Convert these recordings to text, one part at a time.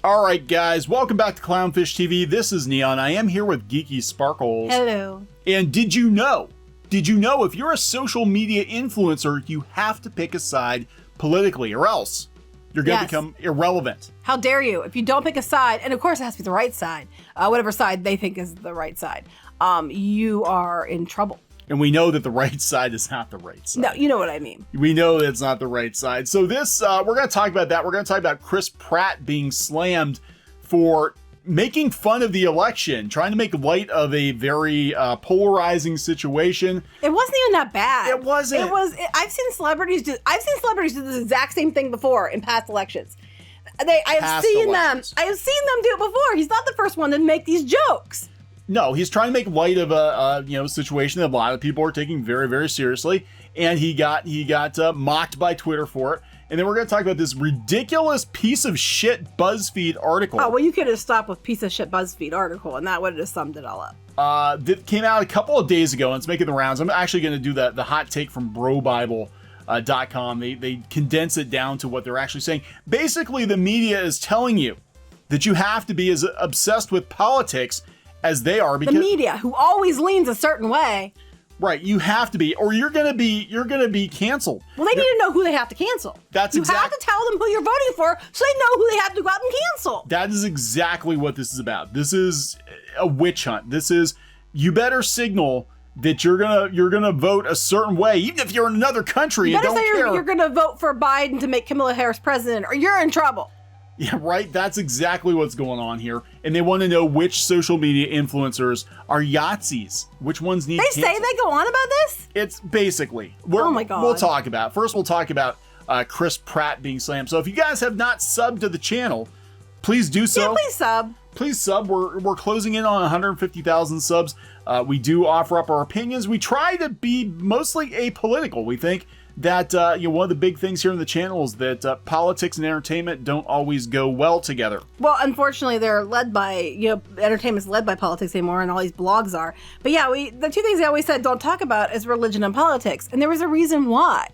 All right, guys, welcome back to Clownfish TV. This is Kneon. I am here with Geeky Sparkles. Hello. And did you know if you're a social media influencer, you have to pick a side politically or else you're going to become irrelevant. How dare you? If you don't pick a side, and of course it has to be the right side, whatever side they think is the right side, you are in trouble. And we know that the right side is not the right side. No, you know what I mean. We know that it's not the right side. So this, we're going to talk about that. We're going to talk about Chris Pratt being slammed for making fun of the election, trying to make light of a very polarizing situation. It wasn't even that bad. It wasn't. I've seen celebrities do this exact same thing before in past elections. I have seen them do it before. He's not the first one to make these jokes. No, he's trying to make light of a situation that a lot of people are taking very, very seriously, and he got mocked by Twitter for it. And then we're going to talk about this ridiculous piece of shit BuzzFeed article. Oh, well, you could have stopped with piece of shit BuzzFeed article, and that would have summed it all up. That came out a couple of days ago, and it's making the rounds. I'm actually going to do the hot take from BroBible.com. They condense it down to what they're actually saying. Basically, the media is telling you that you have to be as obsessed with politics as they are, because the media, who always leans a certain way. Right, you have to be, or you're gonna be canceled. Well, they need to know who they have to cancel. You have to tell them who you're voting for, so they know who they have to go out and cancel. That is exactly what this is about. This is a witch hunt. This is, you better signal that you're gonna vote a certain way, even if you're in another country and don't care. You better say you're gonna vote for Biden to make Kamala Harris president, or you're in trouble. Yeah, right. That's exactly what's going on here. And they want to know which social media influencers are Yahtzees. Which ones need They say they go on about this? It's basically. Oh my God. We'll talk about it. First, we'll talk about Chris Pratt being slammed. So if you guys have not subbed to the channel, please do so. Yeah, please sub. Please sub. We're closing in on 150,000 subs. We do offer up our opinions. We try to be mostly apolitical. We think that one of the big things here in the channel is that politics and entertainment don't always go well together. Well, unfortunately, they're led by, entertainment's led by politics anymore, and all these blogs are. But yeah, the two things they always said don't talk about is religion and politics, and there was a reason why.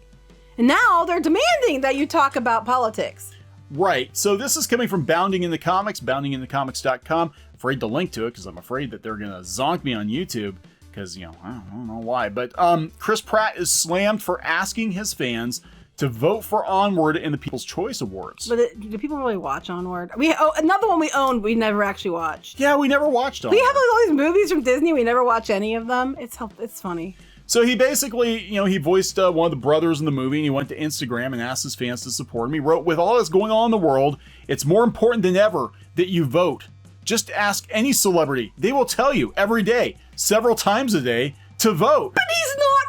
And now they're demanding that you talk about politics. Right. So this is coming from Bounding in the Comics, boundinginthecomics.com. Afraid to link to it because I'm afraid that they're going to zonk me on YouTube. Because, I don't know why. But Chris Pratt is slammed for asking his fans to vote for Onward in the People's Choice Awards. But do people really watch Onward? Another one we owned, we never actually watched. Yeah, we never watched Onward. We have all these movies from Disney, we never watch any of them. It's funny. So he basically, he voiced one of the brothers in the movie, and he went to Instagram and asked his fans to support him. He wrote, "With all that's going on in the world, it's more important than ever that you vote. Just ask any celebrity. They will tell you every day, several times a day, to vote." But he's not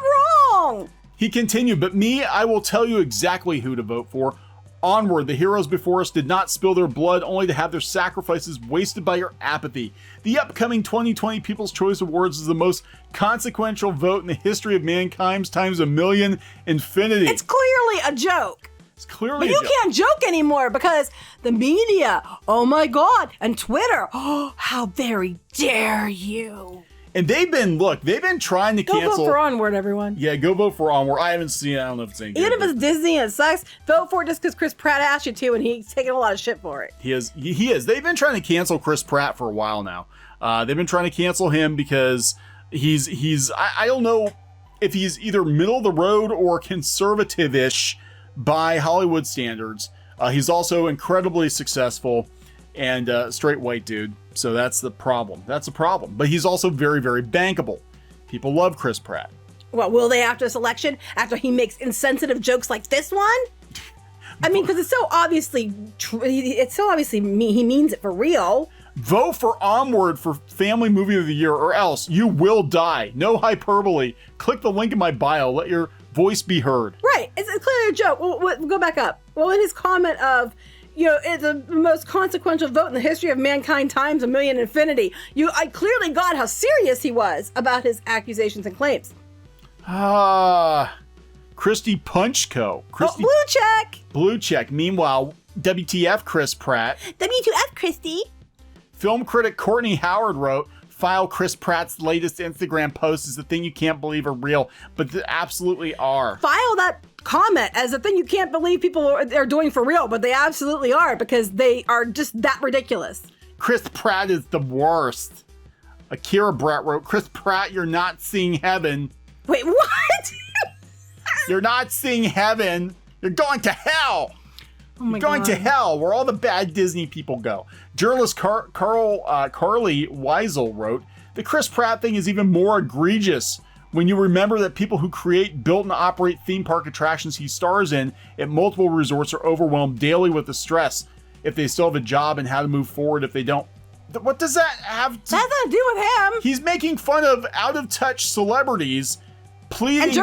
wrong. He continued, "But me, I will tell you exactly who to vote for. Onward, the heroes before us did not spill their blood only to have their sacrifices wasted by your apathy. The upcoming 2020 People's Choice Awards is the most consequential vote in the history of mankind times a million infinity." It's clearly a joke. But you can't joke anymore because the media, oh my God, and Twitter, oh, how very dare you. And they've been trying to cancel. Go vote for Onward, everyone. Yeah, go vote for Onward. I haven't seen it. I don't know if it's any good. Even if it's Disney and it sucks, vote for it just because Chris Pratt asked you to, and he's taking a lot of shit for it. He is. They've been trying to cancel Chris Pratt for a while now. They've been trying to cancel him because I don't know if he's either middle of the road or conservative-ish by Hollywood standards. He's also incredibly successful and straight white dude. So that's the problem. But he's also very, very bankable. People love Chris Pratt. Well, will they after this election? After he makes insensitive jokes like this one? I mean, because it's so obviously he means it for real. Vote for Onward for Family Movie of the Year, or else you will die. No hyperbole. Click the link in my bio. Let your voice be heard. Right. It's clearly a joke. We'll go back up. Well, in his comment of, it's the most consequential vote in the history of mankind times a million infinity, I clearly got how serious he was about his accusations and claims. Christy Punchco. Blue check. Blue check. Meanwhile, WTF Chris Pratt. WTF Christy. Film critic Courtney Howard wrote, file Chris Pratt's latest Instagram post is the thing you can't believe are real, but they absolutely are. File that comment as a thing you can't believe people are doing for real, but they absolutely are, because they are just that ridiculous. Chris Pratt is the worst. Akira Brett wrote, Chris Pratt, you're not seeing heaven. Wait, what? You're not seeing heaven. You're going to hell. Oh my You're going God. to hell, where all the bad Disney people go. Journalist Carly Weisel wrote, the Chris Pratt thing is even more egregious when you remember that people who create, build, and operate theme park attractions he stars in at multiple resorts are overwhelmed daily with the stress if they still have a job and how to move forward if they don't. What does that have to... That has nothing to do with him. He's making fun of out-of-touch celebrities pleading...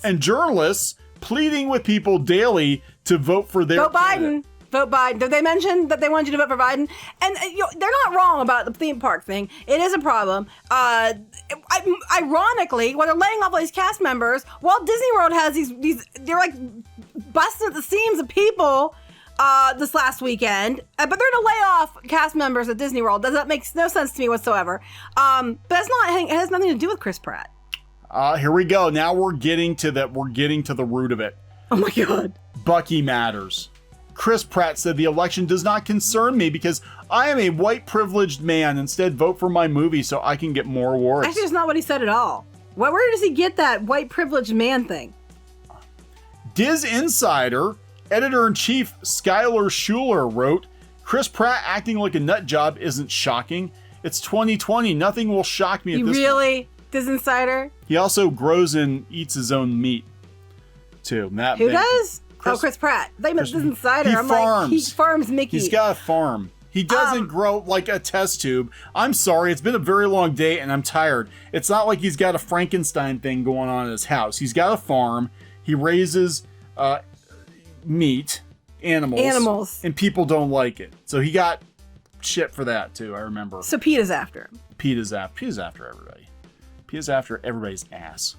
And journalists pleading with people daily to vote for their Vote candidate. Biden. Vote Biden. Did they mention that they wanted you to vote for Biden? And they're not wrong about the theme park thing. It is a problem. Ironically, when they're laying off all these cast members, Walt Disney World has these they're like busting at the seams of people this last weekend, but they're gonna lay off cast members at Disney World. That makes no sense to me whatsoever. But it has nothing to do with Chris Pratt. Here we go. Now we're getting to the root of it. Oh my God. Bucky matters. Chris Pratt said the election does not concern me because I am a white privileged man. Instead, vote for my movie so I can get more awards. Actually, that's not what he said at all. Where does he get that white privileged man thing? Diz Insider, editor-in-chief Skylar Schuler wrote, Chris Pratt acting like a nut job isn't shocking. It's 2020. Nothing will shock me at this point. Diz Insider? He also grows and eats his own meat, too. Who does? Chris Pratt. They meant Diz Insider. He farms Mickey. He's got a farm. He doesn't grow like a test tube. I'm sorry, it's been a very long day and I'm tired. It's not like he's got a Frankenstein thing going on in his house. He's got a farm. He raises meat, animals, and people don't like it. So he got shit for that too, I remember. So PETA's after him. PETA's after everybody. PETA's after everybody's ass.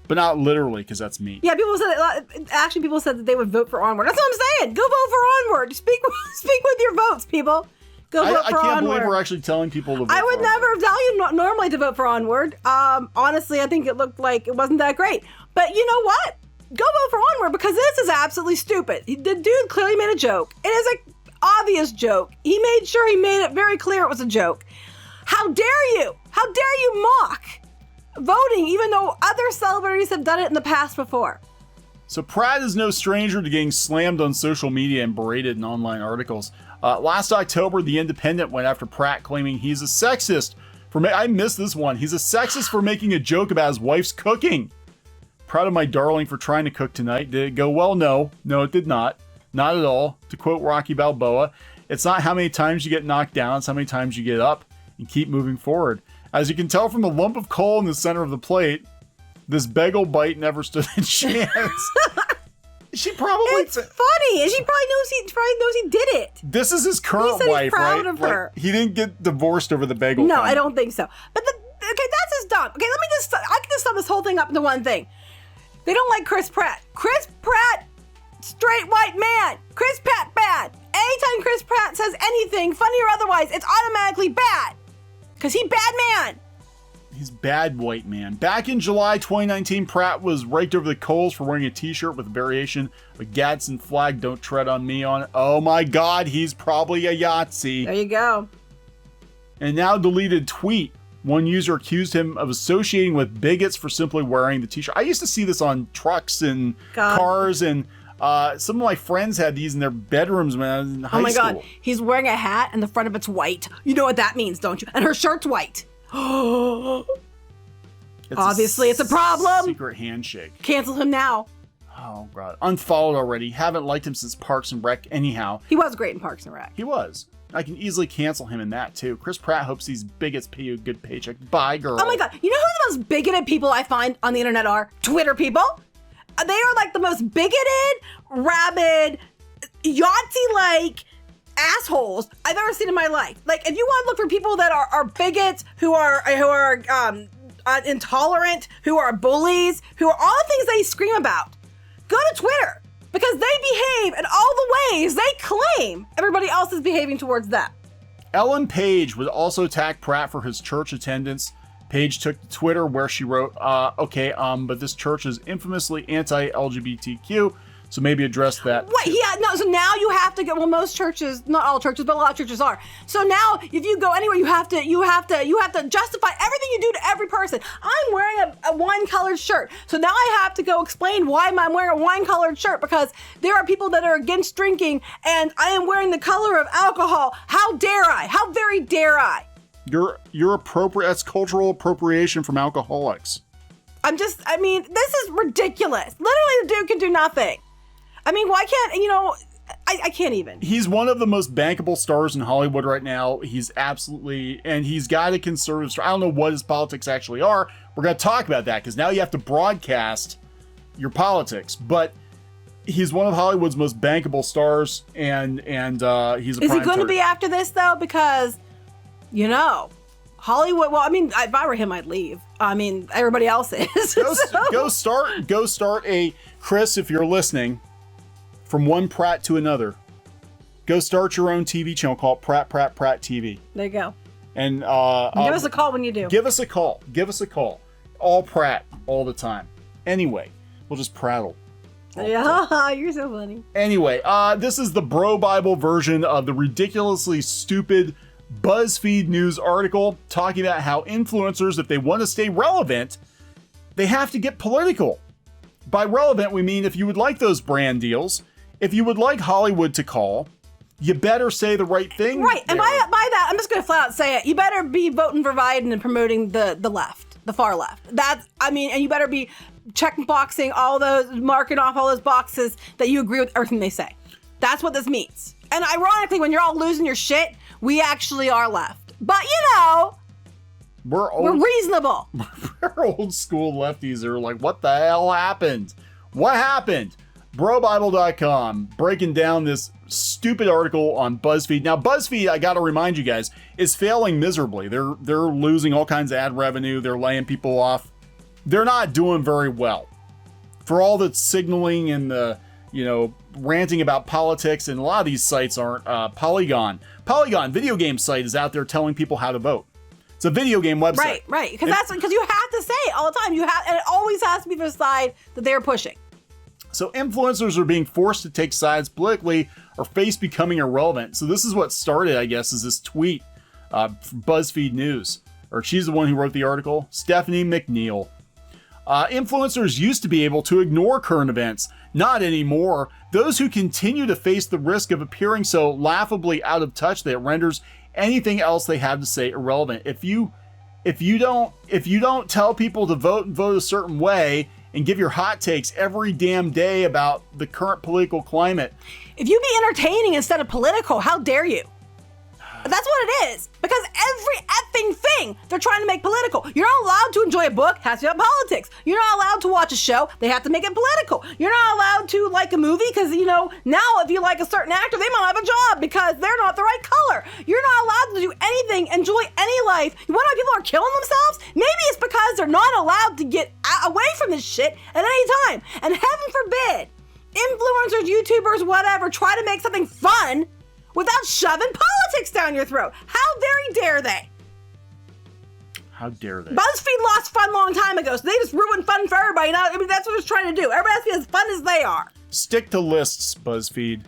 But not literally, because that's meat. Yeah, people said that they would vote for Onward. That's what I'm saying. Go vote for Onward. Speak with your votes, people. Go vote for Onward. I can't believe we're actually telling people to vote for Onward. I would never tell you normally to vote for Onward. Honestly, I think it looked like it wasn't that great. But you know what? Go vote for Onward, because this is absolutely stupid. The dude clearly made a joke. It is an obvious joke. He made sure he made it very clear it was a joke. How dare you? How dare you mock voting, even though other celebrities have done it in the past before? So Pratt is no stranger to getting slammed on social media and berated in online articles. Last October, The Independent went after Pratt, claiming he's a sexist I missed this one. He's a sexist for making a joke about his wife's cooking. Proud of my darling for trying to cook tonight. Did it go well? No, it did not. Not at all. To quote Rocky Balboa, it's not how many times you get knocked down, it's how many times you get up and keep moving forward. As you can tell from the lump of coal in the center of the plate, this bagel bite never stood a chance. She probably... It's funny. And she probably knows he did it. This is his current wife, proud right? Of her. Like, he didn't get divorced over the bagel. No, comment. I don't think so. But okay, that's just dumb. Okay, I can just sum this whole thing up into one thing. They don't like Chris Pratt. Chris Pratt, straight white man. Chris Pratt, bad. Anytime Chris Pratt says anything, funny or otherwise, it's automatically bad. Because he's bad man. He's bad white man. Back in July 2019, Pratt was raked over the coals for wearing a t-shirt with a variation of a Gadsden flag, "Don't tread on me" on it. Oh my God, he's probably a Yahtzee. There you go. And now deleted tweet. One user accused him of associating with bigots for simply wearing the t-shirt. I used to see this on trucks and cars, and some of my friends had these in their bedrooms when I was in high school. Oh my God, he's wearing a hat and the front of it's white. You know what that means, don't you? And her shirt's white. Obviously, it's a problem. Secret handshake. Cancel him now. Oh God, unfollowed already. Haven't liked him since Parks and Rec. Anyhow, he was great in Parks and Rec. He was. I can easily cancel him in that too. Chris Pratt hopes these bigots pay you a good paycheck. Bye, girl. Oh my God, you know who the most bigoted people I find on the internet are? Twitter people. They are like the most bigoted, rabid, Yahtzee-like assholes I've ever seen in my life. Like, if you want to look for people that are bigots, who are intolerant, who are bullies, who are all the things they scream about, go to Twitter, because they behave in all the ways they claim everybody else is behaving towards them. Ellen Page would also attack Pratt for his church attendance. Page took to Twitter where she wrote, but this church is infamously anti-LGBTQ, so maybe address that. Wait, yeah, no, so now you have to go, well, most churches, not all churches, but a lot of churches are. So now, if you go anywhere, you have to justify everything you do to every person. I'm wearing a wine-colored shirt, so now I have to go explain why I'm wearing a wine-colored shirt, because there are people that are against drinking, and I am wearing the color of alcohol. How dare I? How very dare I? You're appropriate. That's cultural appropriation from alcoholics. This is ridiculous. Literally, the dude can do nothing. I mean, why can't, I can't even. He's one of the most bankable stars in Hollywood right now. He's and he's got a conservative, I don't know what his politics actually are. We're going to talk about that because now you have to broadcast your politics. But he's one of Hollywood's most bankable stars, and he's a Is he going to be after this, though? Because, Hollywood, well, I mean, if I were him, I'd leave. I mean, everybody else is. Go start a, Chris, if you're listening, from one Pratt to another, go start your own TV channel called Pratt TV. There you go. And give us a call when you do. Give us a call. All Pratt, all the time. Anyway, we'll just prattle. Yeah, you're so funny. Anyway, this is the Bro Bible version of the ridiculously stupid BuzzFeed News article talking about how influencers, if they want to stay relevant, they have to get political. By relevant, we mean if you would like those brand deals, if you would like Hollywood to call, you better say the right thing. Right, and by that, I'm just going to flat out say it. You better be voting for Biden and promoting the left, the far left. And you better be checkboxing marking off all those boxes that you agree with everything they say. That's what this means. And ironically, when you're all losing your shit, we actually are left. But, we're reasonable. We're old school lefties are like, what the hell happened? What happened? BroBible.com breaking down this stupid article on BuzzFeed. Now, BuzzFeed, I got to remind you guys, is failing miserably. They're losing all kinds of ad revenue. They're laying people off. They're not doing very well. For all the signaling and the, ranting about politics, and a lot of these sites aren't. Polygon, video game site, is out there telling people how to vote. It's a video game website. Right. Because you have to say it all the time. And it always has to be the side that they're pushing. So influencers are being forced to take sides politically or face becoming irrelevant. So this is what started, I guess, is this tweet from BuzzFeed News. Or she's the one who wrote the article, Stephanie McNeil. Influencers used to be able to ignore current events. Not anymore. Those who continue to face the risk of appearing so laughably out of touch that it renders anything else they have to say irrelevant. If you don't tell people to vote a certain way and give your hot takes every damn day about the current political climate. If you be entertaining instead of political, how dare you? That's what it is. Because every effing thing they're trying to make political. You're not allowed to enjoy a book, has to be about politics. You're not allowed to watch a show, they have to make it political. You're not allowed to like a movie because, now if you like a certain actor, they might have a job because they're not the right color. You're not allowed to do anything, enjoy any life. You want to know why people are killing themselves? Maybe it's because they're not allowed to get away from this shit at any time. And heaven forbid, influencers, YouTubers, whatever, try to make something fun without shoving politics down your throat. How very dare they? How dare they? BuzzFeed lost fun a long time ago, so they just ruined fun for everybody. Now, that's what it's trying to do. Everybody has to be as fun as they are. Stick to lists, BuzzFeed.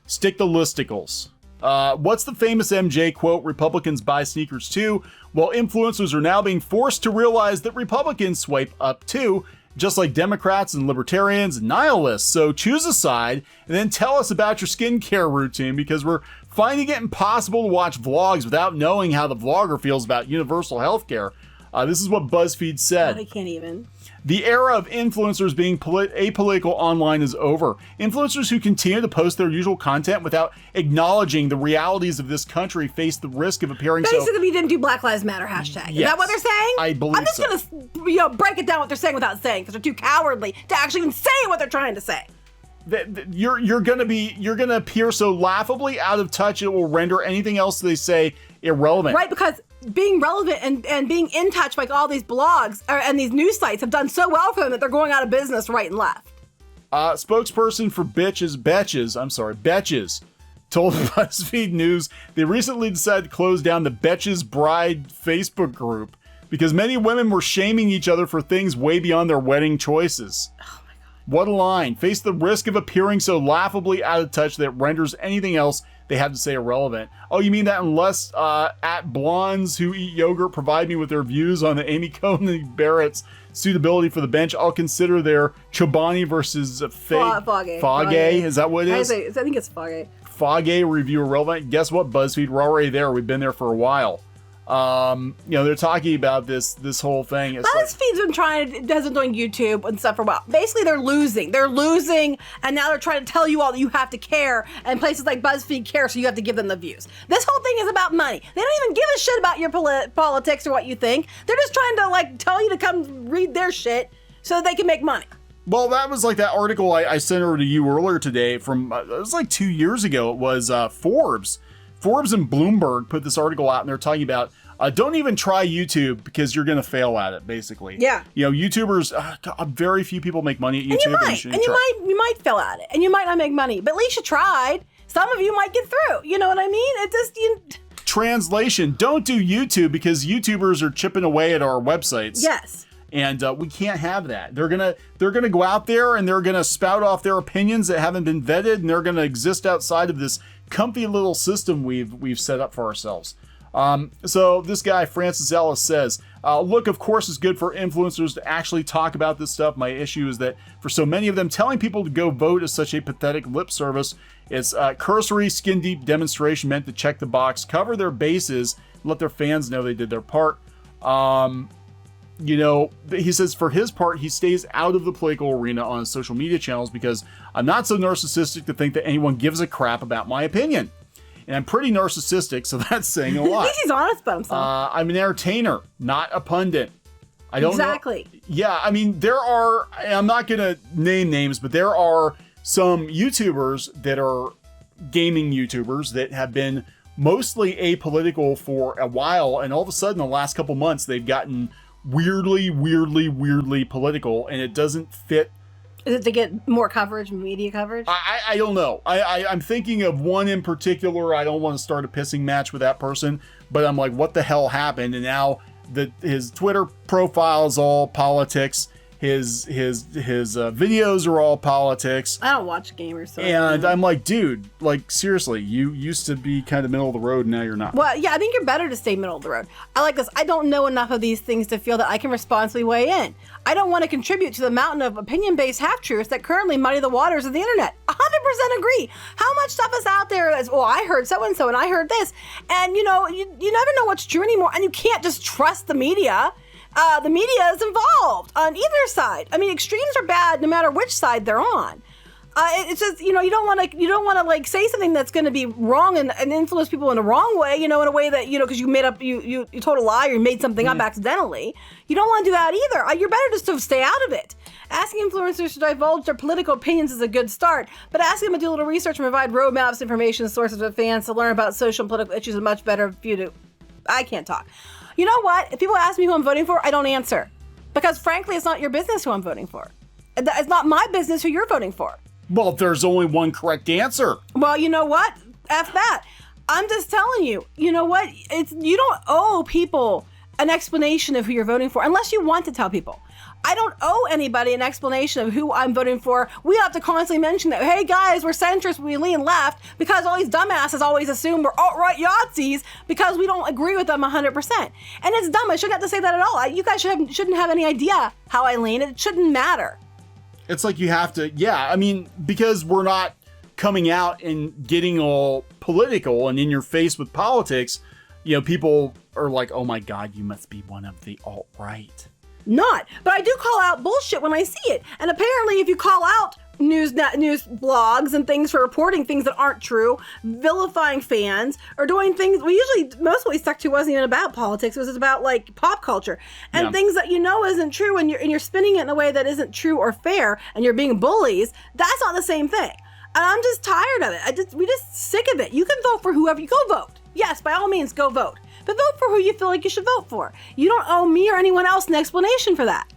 Stick to listicles. What's the famous MJ quote, Republicans buy sneakers too? Well, influencers are now being forced to realize that Republicans swipe up too, just like Democrats and libertarians and nihilists. So choose a side and then tell us about your skincare routine, because we're finding it impossible to watch vlogs without knowing how the vlogger feels about universal health care. This is what BuzzFeed said. I can't even. The era of influencers being apolitical online is over. Influencers who continue to post their usual content without acknowledging the realities of this country face the risk of appearing Basically, we didn't do Black Lives Matter hashtag. Is that what they're saying? I believe I'm just going to break it down what they're saying without saying, because they're too cowardly to actually even say what they're trying to say. You're gonna appear so laughably out of touch it will render anything else they say irrelevant. Right, because being relevant and being in touch, like all these blogs and these news sites have done so well for them that they're going out of business right and left. Spokesperson for Betches, told BuzzFeed News they recently decided to close down the Betches Bride Facebook group because many women were shaming each other for things way beyond their wedding choices. Oh my God. What a line. Face the risk of appearing so laughably out of touch that it renders anything else they have to say irrelevant. Oh, you mean that unless at blondes who eat yogurt provide me with their views on the Amy Coney Barrett's suitability for the bench, I'll consider their Chobani versus Fage. Is that what it is? I think it's Fage. Fage review irrelevant. Guess what, BuzzFeed? We're already there. We've been there for a while. They're talking about this whole thing. It's BuzzFeed's been hasn't doing YouTube and stuff for a while. Basically, they're losing. They're losing, and now they're trying to tell you all that you have to care, and places like BuzzFeed care, so you have to give them the views. This whole thing is about money. They don't even give a shit about your politics or what you think. They're just trying to tell you to come read their shit so that they can make money. Well, that was like that article I sent over to you earlier today from, it was like 2 years ago. It was Forbes. Forbes and Bloomberg put this article out, and they're talking about don't even try YouTube because you're going to fail at it, basically. Yeah. YouTubers, very few people make money at YouTube. You might fail at it, and you might not make money, but at least you tried. Some of you might get through. You know what I mean? It just... Translation, don't do YouTube because YouTubers are chipping away at our websites. Yes. And we can't have that. They're gonna go out there and they're gonna spout off their opinions that haven't been vetted, and they're gonna exist outside of this comfy little system we've set up for ourselves. So this guy, Francis Ellis, says, look, of course, it's good for influencers to actually talk about this stuff. My issue is that for so many of them, telling people to go vote is such a pathetic lip service. It's cursory, skin-deep demonstration meant to check the box, cover their bases, let their fans know they did their part. He says for his part, he stays out of the political arena on his social media channels because I'm not so narcissistic to think that anyone gives a crap about my opinion. And I'm pretty narcissistic, so that's saying a lot. At least he's honest about himself. I'm an entertainer, not a pundit. I don't exactly. know. Yeah, I mean, I'm not going to name names, but there are some YouTubers that are gaming YouTubers that have been mostly apolitical for a while, and all of a sudden, the last couple months, they've gotten weirdly political, and it doesn't fit. Is it to get more coverage, media coverage? I don't know. I'm thinking of one in particular. I don't want to start a pissing match with that person, but I'm like, what the hell happened? And now his Twitter profile is all politics. His videos are all politics. I don't watch gamers. So and I'm like, dude, like seriously, you used to be kind of middle of the road, and now you're not. Well, yeah, I think you're better to stay middle of the road. I like this. I don't know enough of these things to feel that I can responsibly weigh in. I don't want to contribute to the mountain of opinion-based half-truths that currently muddy the waters of the internet. 100% agree. How much stuff is out there as, I heard so-and-so and I heard this. And, you never know what's true anymore. And you can't just trust the media. The media is involved on either side. I mean, extremes are bad no matter which side they're on. It's just, you don't want to say something that's going to be wrong and influence people in the wrong way, in a way that, because you made up, you told a lie or you made something up accidentally. You don't want to do that either. You're better just to stay out of it. Asking influencers to divulge their political opinions is a good start, but asking them to do a little research and provide roadmaps, information, sources for fans to learn about social and political issues is a much better view to... I can't talk. You know what? If people ask me who I'm voting for, I don't answer. Because frankly, it's not your business who I'm voting for. It's not my business who you're voting for. Well, there's only one correct answer. Well, you know what? F that. I'm just telling you, you know what? You don't owe people an explanation of who you're voting for unless you want to tell people. I don't owe anybody an explanation of who I'm voting for. We have to constantly mention that, hey guys, we're centrist, we lean left, because all these dumbasses always assume we're alt-right Yahtzees because we don't agree with them 100%. And it's dumb. I shouldn't have to say that at all. You guys shouldn't have any idea how I lean. It shouldn't matter. It's like you have to, because we're not coming out and getting all political and in your face with politics, people are like, oh my God, you must be one of the alt-right. Not, but I do call out bullshit when I see it. And apparently if you call out news blogs and things for reporting things that aren't true, vilifying fans, or doing things, most of what we stuck to wasn't even about politics, it was about like pop culture and things that isn't true, and you're spinning it in a way that isn't true or fair, and you're being bullies. That's not the same thing. And I'm just tired of it. We're just sick of it. You can vote for whoever you go vote. Yes, by all means, go vote. But vote for who you feel like you should vote for. You don't owe me or anyone else an explanation for that.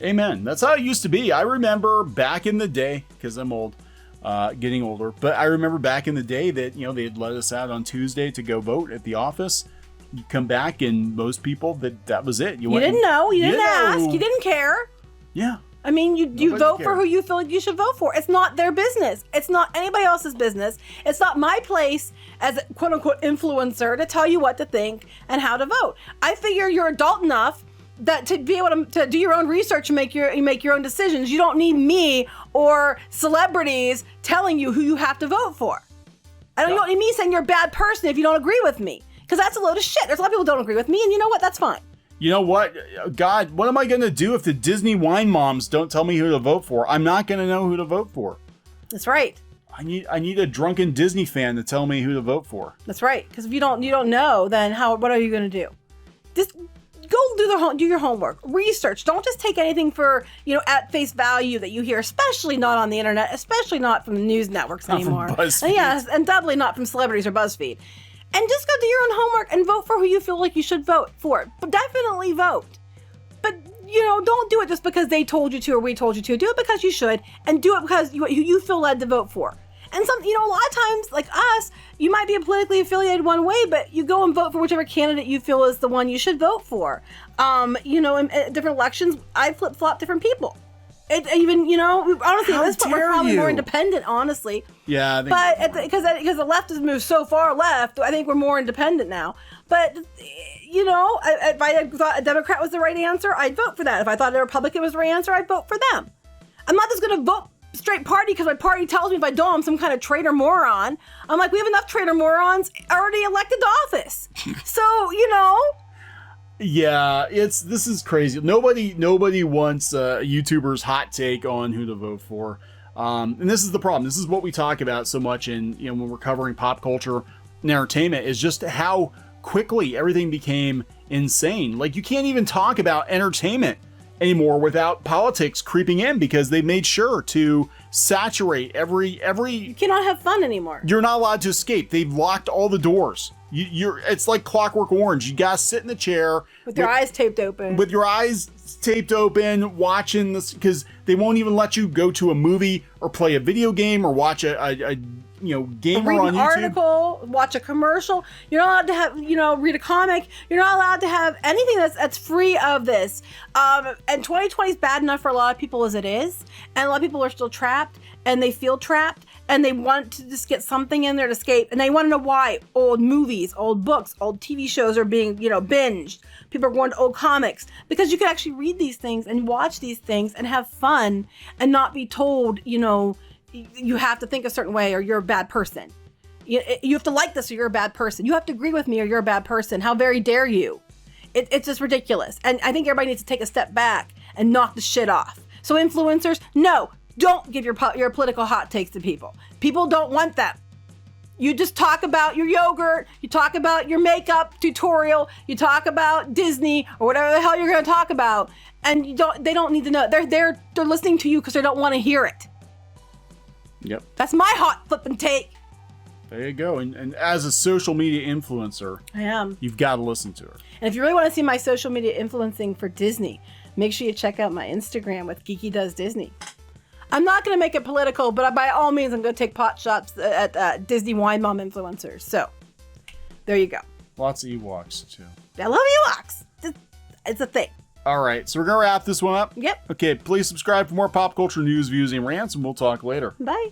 Amen. That's how it used to be. I remember back in the day, because I'm old, getting older. But I remember back in the day that, they'd let us out on Tuesday to go vote at the office. You come back and most people, that was it. You didn't know. You didn't ask. You didn't care. Yeah. I mean, you vote for who you feel like you should vote for. It's not their business. It's not anybody else's business. It's not my place as a quote-unquote influencer to tell you what to think and how to vote. I figure you're adult enough that to be able to do your own research and make your own decisions. You don't need me or celebrities telling you who you have to vote for. You don't need me saying you're a bad person if you don't agree with me. Because that's a load of shit. There's a lot of people who don't agree with me, and you know what? That's fine. You know what? God, what am I going to do if the Disney wine moms don't tell me who to vote for? I'm not going to know who to vote for. That's right. I need a drunken Disney fan to tell me who to vote for. That's right. Because if you don't know, then what are you going to do? Just go do your homework, research. Don't just take anything for at face value that you hear, especially not on the internet, especially not from the news networks anymore. From BuzzFeed. Yes, and doubly not from celebrities or BuzzFeed. And just go do your own homework and vote for who you feel like you should vote for. But definitely vote. But, don't do it just because they told you to or we told you to. Do it because you should, and do it because you feel led to vote for. And a lot of times, like us, you might be politically affiliated one way, but you go and vote for whichever candidate you feel is the one you should vote for. In different elections, I flip-flop different people. Honestly, at this point, we're probably more independent, honestly. Yeah, I think because the left has moved so far left, I think we're more independent now. But, if I thought a Democrat was the right answer, I'd vote for that. If I thought a Republican was the right answer, I'd vote for them. I'm not just going to vote straight party because my party tells me if I don't, I'm some kind of traitor moron. I'm like, we have enough traitor morons already elected to office. So, Yeah, this is crazy. Nobody wants a YouTuber's hot take on who to vote for. And this is the problem. This is what we talk about so much when we're covering pop culture and entertainment, is just how quickly everything became insane. Like, you can't even talk about entertainment anymore without politics creeping in, because they made sure to saturate every. You cannot have fun anymore. You're not allowed to escape. They've locked all the doors. It's like Clockwork Orange. You gotta sit in the chair with your eyes taped open. With your eyes taped open, watching this, because they won't even let you go to a movie or play a video game or watch a gamer read on an YouTube. Article, watch a commercial. You're not allowed to have read a comic. You're not allowed to have anything that's free of this. And 2020 is bad enough for a lot of people as it is, and a lot of people are still trapped, and they feel trapped. And they want to just get something in there to escape. And they want to know why old movies, old books, old TV shows are being, binged. People are going to old comics. Because you can actually read these things and watch these things and have fun and not be told, you have to think a certain way or you're a bad person. You have to like this or you're a bad person. You have to agree with me or you're a bad person. How very dare you? It's just ridiculous. And I think everybody needs to take a step back and knock the shit off. So influencers, no. Don't give your political hot takes to people. People don't want them. You just talk about your yogurt, you talk about your makeup tutorial, you talk about Disney or whatever the hell you're going to talk about, and they don't need to know. They're listening to you because they don't want to hear it. Yep. That's my hot flipping take. There you go. And as a social media influencer, I am. You've got to listen to her. And if you really want to see my social media influencing for Disney, make sure you check out my Instagram with Geeky Does Disney. I'm not going to make it political, but by all means, I'm going to take pot shots at Disney wine mom influencers. So, there you go. Lots of Ewoks, too. I love Ewoks. It's a thing. All right, so we're going to wrap this one up. Yep. Okay, please subscribe for more pop culture news, views, and rants, and we'll talk later. Bye.